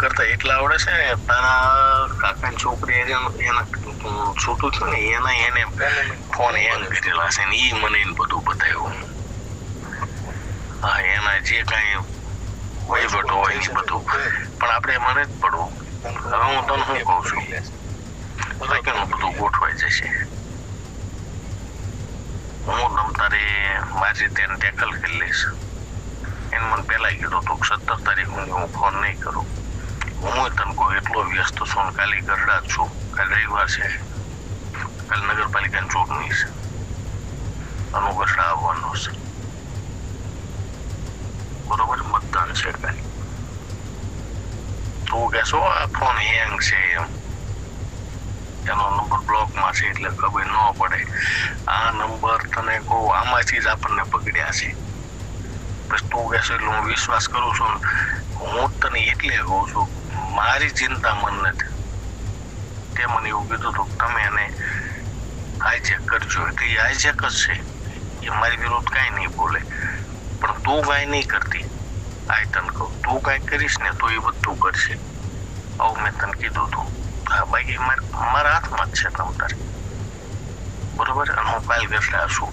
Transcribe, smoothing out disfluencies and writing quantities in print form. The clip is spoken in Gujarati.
કરતા એટલા આવડે છે ને, તારા કાકાની છોકરી એના છૂટું થયું ને એને ફોન હેંગ કરેલા છે ને, ઈ મને બધું બતાવ્યું. હા, એના જે કાંઈ વહીવટ હોય એ બધું, પણ આપણે મને જ પડવું. હવે હું તને શું કહું છું, સેકન્ડ બધું ગોઠવાઈ જશે. હું તારે મારી રીતે એને ટેકલ કરી લઈશ. એને મને પહેલા કીધું તું 17 તારીખ હું ફોન નહીં કરું. હું તને કહું એટલો વ્યસ્ત છું, કાલે ગરડા જ છું, કાલે રવિવાર છે, કાલે નગરપાલિકાની ચૂંટણી છે, અનુગસડા આવવાનો છે, બરોબર, મતદાન છે કાલે. તું કહેશો આ ફોન હેંગ છે એમ, એનો નંબર બ્લોકમાં છે એટલે ખબર ન પડે. આ નંબર તને કહું આમાંથી જ આપણને પકડ્યા છે. બસ તું કહેશો એટલે હું વિશ્વાસ કરું છું ને. હું તને એટલે કહું છું, મારી ચિંતા મન નથી. તે મને એવું કીધું હતું તમે એને હાઈજેક કરજો, એટલે એ હાઈજેક જ છે, એ મારી વિરુદ્ધ કાંઈ નહીં બોલે. પણ તું કાંઈ નહીં કરતી, આ તને કહું, તું કાંઈ કરીશ ને તો એ બધું કરશે. આવું મેં તને કીધું હતું. હા, બાકી મારા હાથમાં જ છે તમ તારે, બરોબર. અને હું કાલ ગસડા છું.